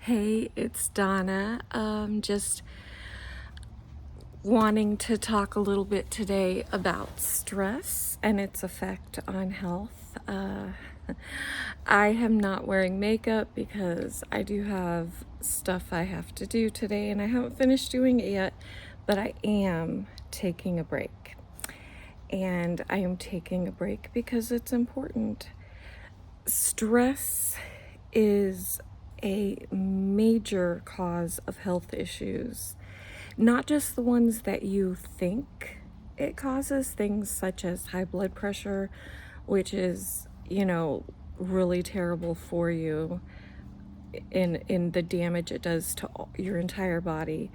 Hey, it's Donna. Just wanting to talk a little bit today about stress and its effect on health. I am not wearing makeup because I do have stuff I have to do today and I haven't finished doing it yet, but I am taking a break. And I am taking a break because it's important. Stress is a major cause of health issues, not just the ones that you think it causes, things such as high blood pressure, which is, really terrible for you in the damage it does to your entire body,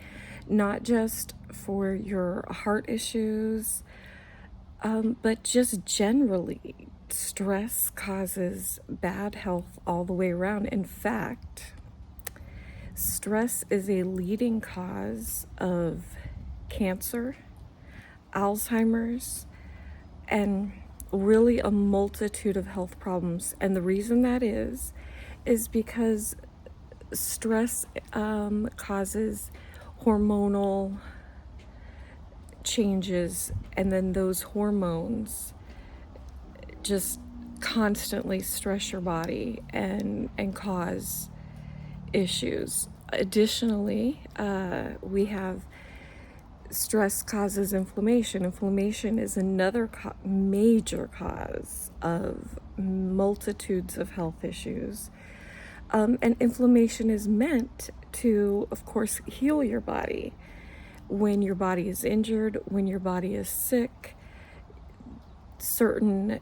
not just for your heart issues, but just generally, stress causes bad health all the way around. In fact, stress is a leading cause of cancer, Alzheimer's, and really a multitude of health problems. And the reason that is because stress causes hormonal changes, and then those hormones just constantly stress your body and cause issues. Additionally, we have stress causes inflammation. Inflammation is another major cause of multitudes of health issues. And inflammation is meant to, of course, heal your body. When your body is injured, when your body is sick, certain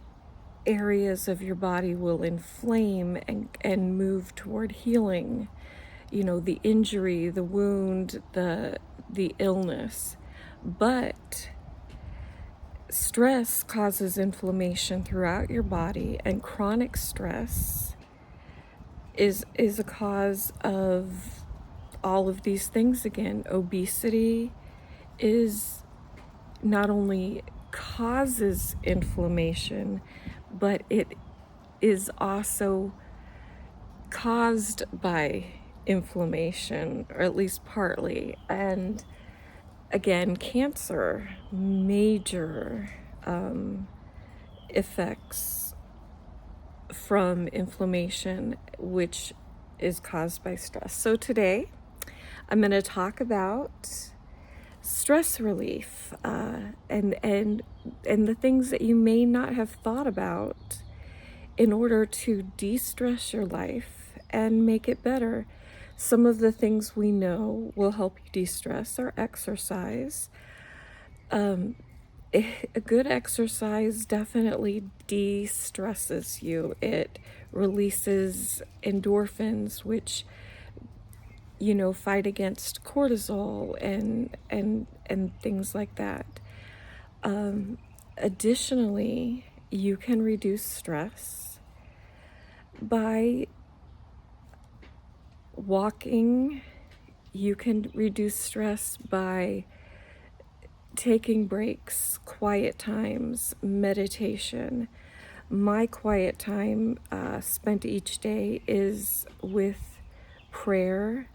areas of your body will inflame and move toward healing. The injury, the wound, the illness. But stress causes inflammation throughout your body, and chronic stress is a cause of all of these things again. Obesity is not only causes inflammation, but it is also caused by inflammation, or at least partly. And again, cancer, major effects from inflammation, which is caused by stress. So today, I'm going to talk about stress relief and the things that you may not have thought about in order to de-stress your life and make it better. Some of the things we know will help you de-stress are exercise. A good exercise definitely de-stresses you. It releases endorphins, which fight against cortisol and things like that. Additionally, you can reduce stress by walking. You can reduce stress by taking breaks, quiet times, meditation. My quiet time spent each day is with prayer,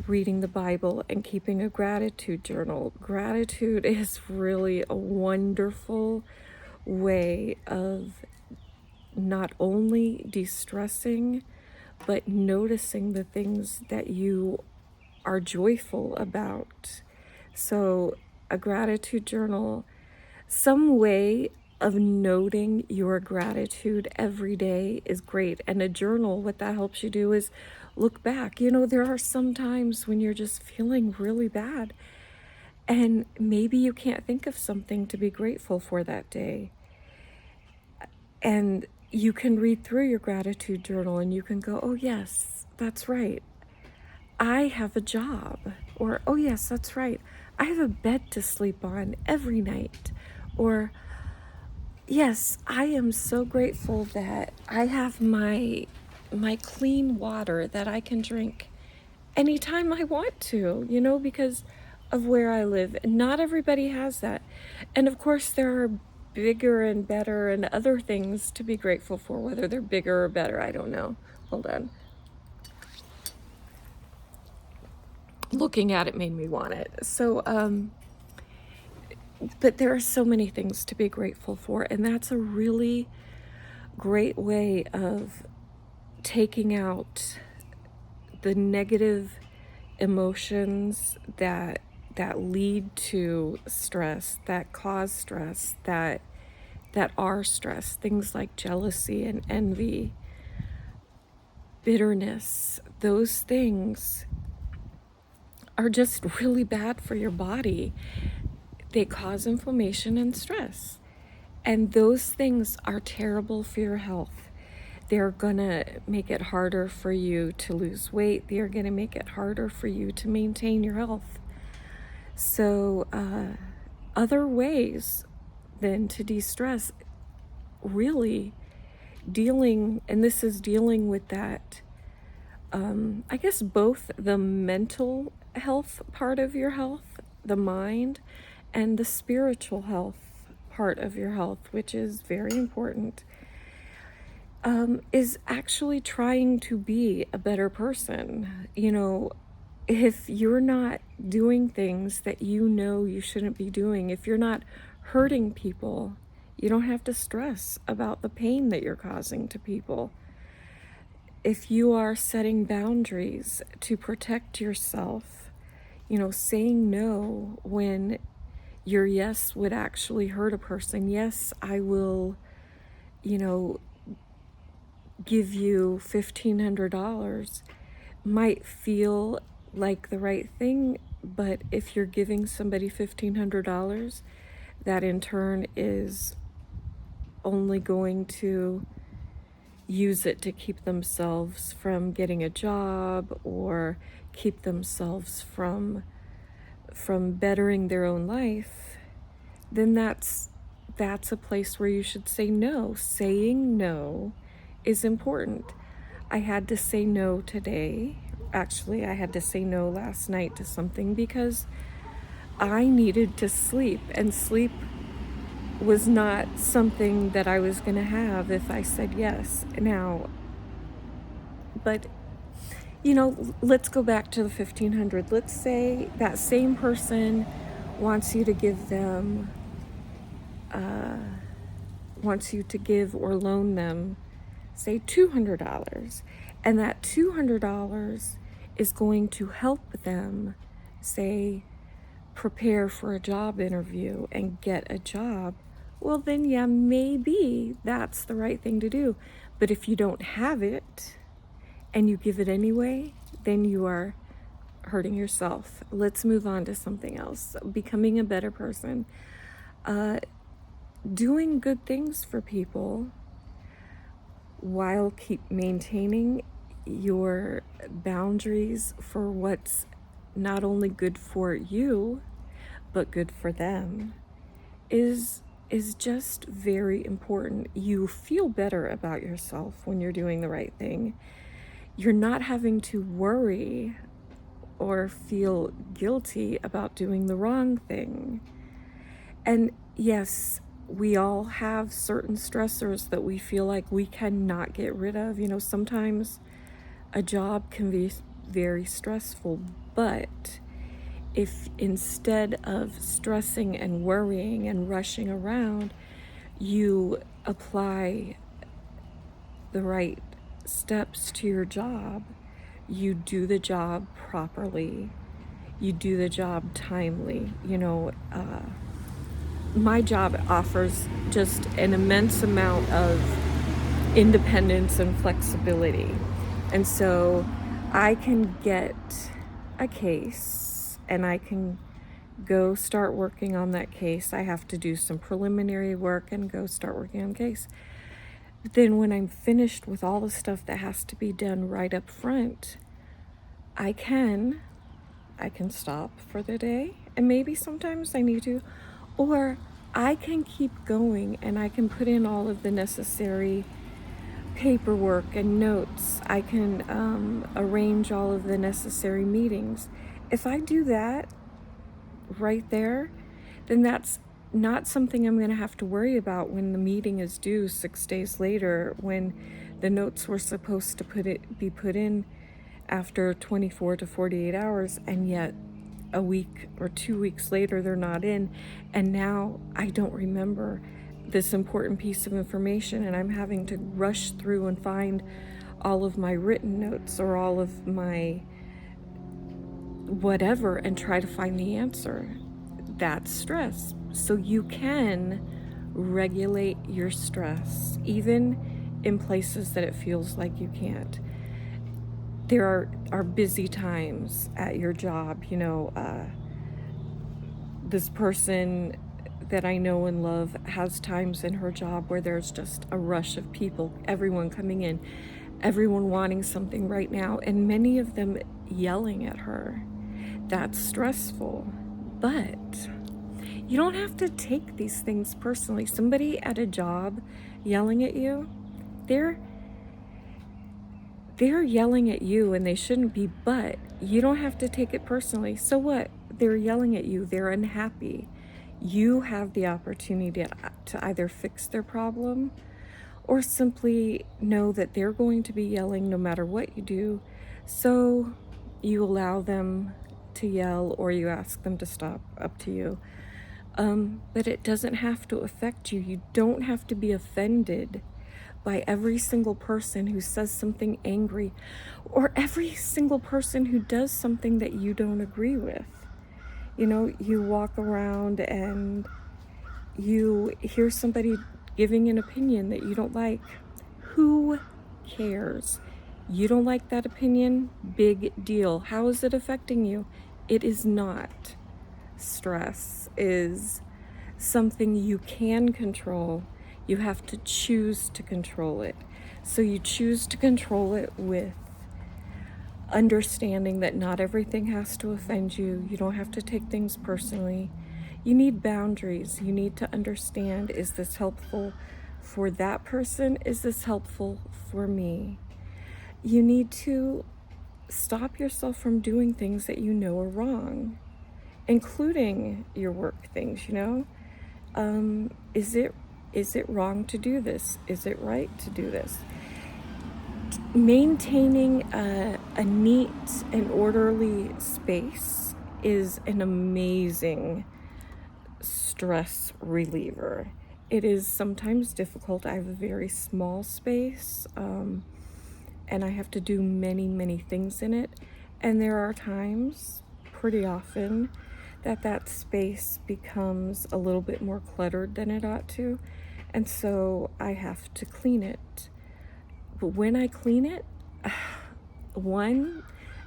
reading the Bible, and keeping a gratitude journal. Gratitude is really a wonderful way of not only de-stressing, but noticing the things that you are joyful about. So a gratitude journal, some way of noting your gratitude every day is great. And a journal, what that helps you do is look back. There are some times when you're just feeling really bad, and maybe you can't think of something to be grateful for that day. And you can read through your gratitude journal and you can go, oh yes, that's right, I have a job. Or, oh yes, that's right, I have a bed to sleep on every night. Or, yes, I am so grateful that I have my clean water that I can drink anytime I want to, because of where I live. Not everybody has that. And of course, there are bigger and better and other things to be grateful for, whether they're bigger or better, I don't know. Hold on. looking at it made me want it. So, but there are so many things to be grateful for, and that's a really great way of taking out the negative emotions that lead to stress, that cause stress, that are stress, things like jealousy and envy, bitterness. Those things are just really bad for your body. They cause inflammation and stress. And those things are terrible for your health. They're gonna make it harder for you to lose weight. They're gonna make it harder for you to maintain your health. So, other ways than to de-stress, really dealing, and this is dealing with that, I guess both the mental health part of your health, the mind, and the spiritual health part of your health, which is very important, is actually trying to be a better person. You know, if you're not doing things that you know you shouldn't be doing, if you're not hurting people, you don't have to stress about the pain that you're causing to people. If you are setting boundaries to protect yourself, you know, saying no when your yes would actually hurt a person. Yes, I will, you know, give you $1,500 might feel like the right thing, but if you're giving somebody $1,500, that in turn is only going to use it to keep themselves from getting a job or keep themselves from bettering their own life, then that's a place where you should say no. Saying no is important. I had to say no today. Actually, I had to say no last night to something because I needed to sleep, and sleep was not something that I was going to have if I said yes. Now, but you know, let's go back to the 1,500. Let's say that same person wants you to give them, wants you to give or loan them, say $200, and that $200 is going to help them, say, prepare for a job interview and get a job. Well, then, yeah, maybe that's the right thing to do. But if you don't have it and you give it anyway, then you are hurting yourself. Let's move on to something else. Becoming a better person. Doing good things for people while keep maintaining your boundaries for what's not only good for you, but good for them is just very important. You feel better about yourself when you're doing the right thing. You're not having to worry or feel guilty about doing the wrong thing. And yes, we all have certain stressors that we feel like we cannot get rid of. You know, sometimes a job can be very stressful, but if instead of stressing and worrying and rushing around, you apply the right steps to your job, you do the job properly, you do the job timely. You know, my job offers just an immense amount of independence and flexibility. And so I can get a case and I can go start working on that case. I have to do some preliminary work and go start working on the case. But then when I'm finished with all the stuff that has to be done right up front, I can stop for the day, and maybe sometimes I need to, or I can keep going and I can put in all of the necessary paperwork and notes. I can arrange all of the necessary meetings. If I do that right there, then that's not something I'm going to have to worry about when the meeting is due 6 days later, when the notes were supposed to be put in after 24 to 48 hours, and yet a week or 2 weeks later they're not in, and now I don't remember this important piece of information, and I'm having to rush through and find all of my written notes or all of my whatever and try to find the answer. That's stress. So you can regulate your stress even in places that it feels like you can't. There are busy times at your job. This person that I know and love has times in her job where there's just a rush of people, everyone coming in, everyone wanting something right now, and many of them yelling at her. That's stressful. But you don't have to take these things personally. Somebody at a job yelling at you, they're yelling at you, and they shouldn't be, but you don't have to take it personally. So what? They're yelling at you. They're unhappy. You have the opportunity to either fix their problem or simply know that they're going to be yelling no matter what you do. So you allow them to yell or you ask them to stop, up to you. But it doesn't have to affect you. You don't have to be offended by every single person who says something angry or every single person who does something that you don't agree with. You walk around and you hear somebody giving an opinion that you don't like. Who cares? You don't like that opinion? Big deal. How is it affecting you? It is not. Stress is something you can control. You have to choose to control it. So you choose to control it with understanding that not everything has to offend you. You don't have to take things personally. You need boundaries. You need to understand, is this helpful for that person? Is this helpful for me? You need to stop yourself from doing things that you know are wrong, including your work things. Is it wrong to do this? Is it right to do this? Maintaining a neat and orderly space is an amazing stress reliever. It is sometimes difficult. I have a very small space, and I have to do many, many things in it. And there are times, pretty often, that space becomes a little bit more cluttered than it ought to. And so I have to clean it. But when I clean it, one,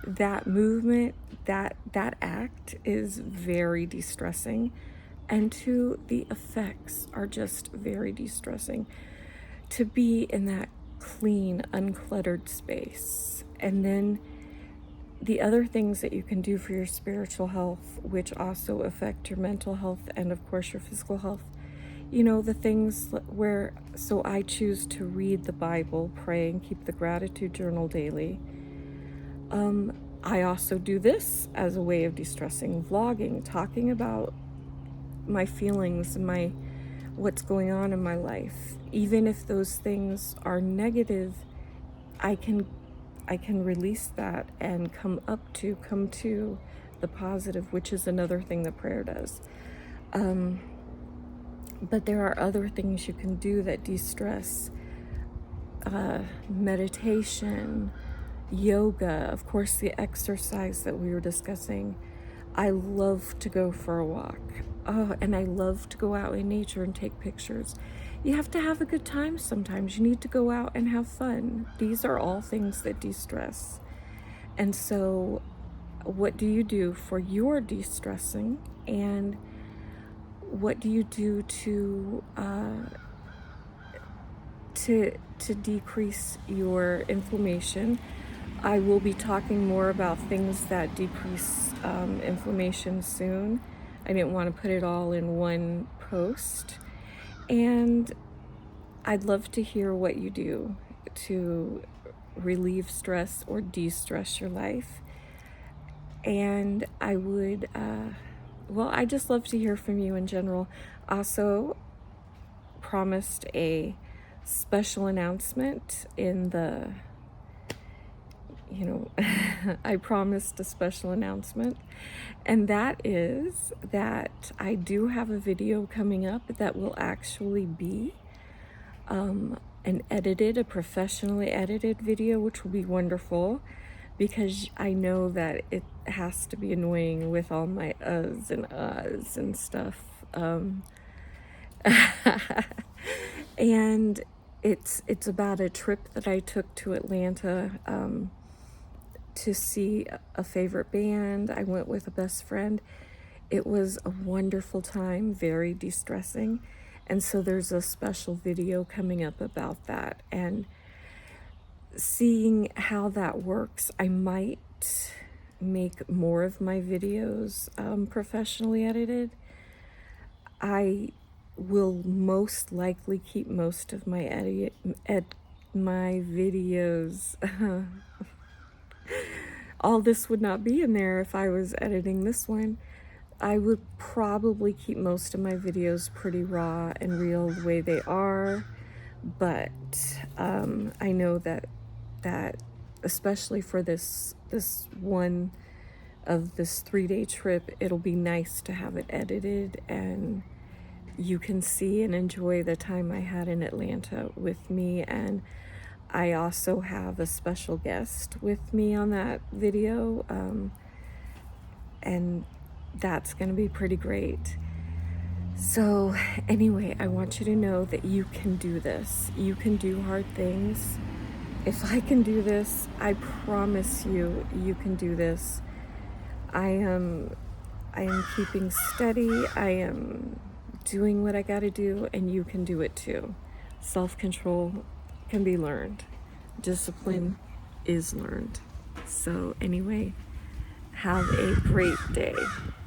that movement, that act is very de-stressing. And two, the effects are just very de-stressing. To be in that clean, uncluttered space. And then the other things that you can do for your spiritual health, which also affect your mental health and of course your physical health, the things so I choose to read the Bible, pray, and keep the gratitude journal daily. I also do this as a way of de-stressing, vlogging, talking about my feelings and what's going on in my life. Even if those things are negative, I can release that and come to the positive, which is another thing that prayer does. But there are other things you can do that de-stress. Meditation, yoga, of course, the exercise that we were discussing. I love to go for a walk. And I love to go out in nature and take pictures. You have to have a good time sometimes. You need to go out and have fun. These are all things that de-stress. And so what do you do for your de-stressing? And what do you do to decrease your inflammation? I will be talking more about things that decrease inflammation soon. I didn't want to put it all in one post. And I'd love to hear what you do to relieve stress or de-stress your life. And I would, I just love to hear from you in general. Also promised a special announcement in the I promised a special announcement, and that is that I do have a video coming up that will actually be a professionally edited video, which will be wonderful because I know that it has to be annoying with all my uhs and uhs and stuff. And it's about a trip that I took to Atlanta to see a favorite band. I went with a best friend. It was a wonderful time, very de-stressing. And so there's a special video coming up about that. And seeing how that works, I might make more of my videos professionally edited. I will most likely keep most of my my videos. All this would not be in there if I was editing this one. I would probably keep most of my videos pretty raw and real the way they are, but I know that especially for this one of this 3-day trip, it'll be nice to have it edited and you can see and enjoy the time I had in Atlanta with me. And I also have a special guest with me on that video, and that's going to be pretty great. So anyway, I want you to know that you can do this. You can do hard things. If I can do this, I promise you, you can do this. I am keeping steady. I am doing what I got to do, and you can do it too. Self-control can be learned. Discipline is learned. So anyway, have a great day.